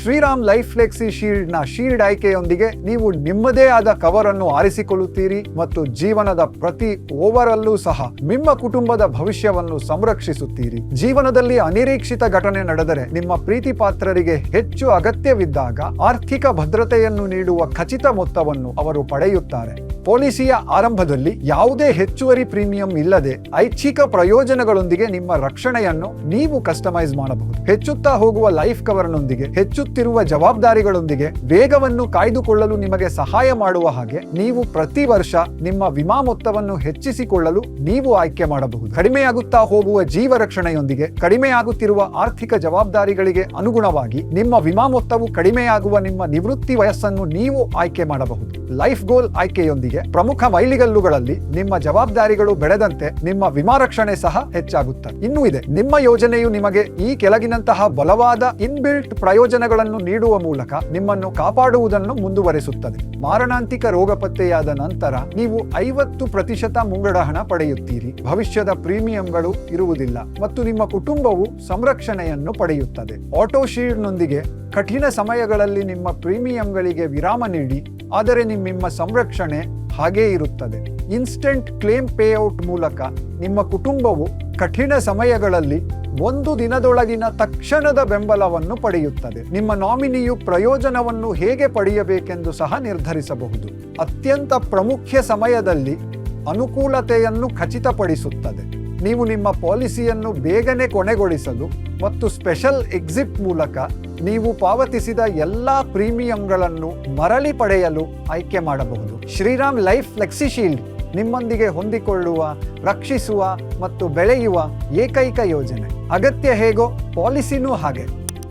Shriram life flexi shield ನ shield ಆಯ್ಕೆಯೊಂದಿಗೆ ನೀವು ನಿಮ್ಮದೇ ಆದ ಕವರ್ ಅನ್ನು ಆರಿಸಿಕೊಳ್ಳುತ್ತೀರಿ ಮತ್ತು ಜೀವನದ ಪ್ರತಿ ಓವರಲ್ಲೂ ಸಹ ನಿಮ್ಮ ಕುಟುಂಬದ ಭವಿಷ್ಯವನ್ನು ಸಂರಕ್ಷಿಸುತ್ತೀರಿ. ಜೀವನದಲ್ಲಿ ಅನಿರೀಕ್ಷಿತ ಘಟನೆ ನಡೆದರೆ ನಿಮ್ಮ ಪ್ರೀತಿ ಪಾತ್ರರಿಗೆ ಹೆಚ್ಚು ಅಗತ್ಯವಿದ್ದಾಗ ಆರ್ಥಿಕ ಭದ್ರತೆಯನ್ನು ನೀಡುವ ಖಚಿತ ಮೊತ್ತವನ್ನು ಅವರು ಪಡೆಯುತ್ತಾರೆ. ಪಾಲಿಸಿಯ ಆರಂಭದಲ್ಲಿ ಯಾವುದೇ ಹೆಚ್ಚುವರಿ ಪ್ರೀಮಿಯಂ ಇಲ್ಲದೆ ಐಚ್ಛಿಕ ಪ್ರಯೋಜನಗಳೊಂದಿಗೆ ನಿಮ್ಮ ರಕ್ಷಣೆಯನ್ನು ನೀವು ಕಸ್ಟಮೈಸ್ ಮಾಡಬಹುದು. ಹೆಚ್ಚುತ್ತಾ ಹೋಗುವ ಲೈಫ್ ಕವರ್ನೊಂದಿಗೆ ಹೆಚ್ಚುತ್ತಿರುವ ಜವಾಬ್ದಾರಿಗಳೊಂದಿಗೆ ವೇಗವನ್ನು ಕಾಯ್ದುಕೊಳ್ಳಲು ನಿಮಗೆ ಸಹಾಯ ಮಾಡುವ ಹಾಗೆ ನೀವು ಪ್ರತಿ ವರ್ಷ ನಿಮ್ಮ ವಿಮಾ ಮೊತ್ತವನ್ನು ಹೆಚ್ಚಿಸಿಕೊಳ್ಳಲು ನೀವು ಆಯ್ಕೆ ಮಾಡಬಹುದು. ಕಡಿಮೆಯಾಗುತ್ತಾ ಹೋಗುವ ಜೀವ ರಕ್ಷಣೆಯೊಂದಿಗೆ ಕಡಿಮೆಯಾಗುತ್ತಿರುವ ಆರ್ಥಿಕ ಜವಾಬ್ದಾರಿಗಳಿಗೆ ಅನುಗುಣವಾಗಿ ನಿಮ್ಮ ವಿಮಾ ಮೊತ್ತವು ಕಡಿಮೆಯಾಗುವ ನಿಮ್ಮ ನಿವೃತ್ತಿ ವಯಸ್ಸನ್ನು ನೀವು ಆಯ್ಕೆ ಮಾಡಬಹುದು. ಲೈಫ್ ಗೋಲ್ ಆಯ್ಕೆಯೊಂದಿಗೆ ಪ್ರಮುಖ ಮೈಲಿಗಲ್ಲುಗಳಲ್ಲಿ ನಿಮ್ಮ ಜವಾಬ್ದಾರಿಗಳು ಬೆಳೆದಂತೆ ನಿಮ್ಮ ವಿಮಾ ರಕ್ಷಣೆ ಸಹ ಹೆಚ್ಚಾಗುತ್ತದೆ. ಇನ್ನೂ ಇದೆ, ನಿಮ್ಮ ಯೋಜನೆಯು ನಿಮಗೆ ಈ ಕೆಳಗಿನಂತಹ ಬಲವಾದ ಇನ್ಬಿಲ್ಟ್ ಪ್ರಯೋಜನಗಳನ್ನು ನೀಡುವ ಮೂಲಕ ನಿಮ್ಮನ್ನು ಕಾಪಾಡುವುದನ್ನು ಮುಂದುವರಿಸುತ್ತದೆ. ಮಾರಣಾಂತಿಕ ರೋಗ ಪತ್ತೆಯಾದ ನಂತರ ನೀವು 50% ಮುಂಗಡ ಹಣ ಪಡೆಯುತ್ತೀರಿ. ಭವಿಷ್ಯದ ಪ್ರೀಮಿಯಂಗಳು ಇರುವುದಿಲ್ಲ ಮತ್ತು ನಿಮ್ಮ ಕುಟುಂಬವು ಸಂರಕ್ಷಣೆಯನ್ನು ಪಡೆಯುತ್ತದೆ. ಆಟೋ ಶೀಲ್ಡ್ನೊಂದಿಗೆ ಕಠಿಣ ಸಮಯಗಳಲ್ಲಿ ನಿಮ್ಮ ಪ್ರೀಮಿಯಂಗಳಿಗೆ ವಿರಾಮ ನೀಡಿ, ಆದರೆ ನಿಮ್ಮ ಸಂರಕ್ಷಣೆ ಹಾಗೇ ಇರುತ್ತದೆ. ಇನ್ಸ್ಟೆಂಟ್ ಕ್ಲೇಮ್ ಪೇಔಟ್ ಮೂಲಕ ನಿಮ್ಮ ಕುಟುಂಬವು ಕಠಿಣ ಸಮಯಗಳಲ್ಲಿ 1 ದಿನದೊಳಗಿನ ತಕ್ಷಣದ ಬೆಂಬಲವನ್ನು ಪಡೆಯುತ್ತದೆ. ನಿಮ್ಮ ನಾಮಿನಿಯು ಪ್ರಯೋಜನವನ್ನು ಹೇಗೆ ಪಡೆಯಬೇಕೆಂದು ಸಹ ನಿರ್ಧರಿಸಬಹುದು. ಅತ್ಯಂತ ಪ್ರಾಮುಖ್ಯ ಸಮಯದಲ್ಲಿ ಅನುಕೂಲತೆಯನ್ನು ಖಚಿತಪಡಿಸುತ್ತದೆ. ನೀವು ನಿಮ್ಮ ಪಾಲಿಸಿಯನ್ನು ಬೇಗನೆ ಕೊನೆಗೊಳಿಸಲು ಮತ್ತು ಸ್ಪೆಷಲ್ ಎಕ್ಸಿಟ್ ಮೂಲಕ ನೀವು ಪಾವತಿಸಿದ ಎಲ್ಲಾ ಪ್ರೀಮಿಯಂಗಳನ್ನು ಮರಳಿ ಪಡೆಯಲು ಆಯ್ಕೆ ಮಾಡಬಹುದು. ಶ್ರೀರಾಮ್ ಲೈಫ್ ಫ್ಲೆಕ್ಸಿ ಶೀಲ್ಡ್ ನಿಮ್ಮೊಂದಿಗೆ ಹೊಂದಿಕೊಳ್ಳುವ, ರಕ್ಷಿಸುವ ಮತ್ತು ಬೆಳೆಯುವ ಏಕೈಕ ಯೋಜನೆ. ಅಗತ್ಯ ಹೇಗೋ ಪಾಲಿಸಿನೂ ಹಾಗೆ.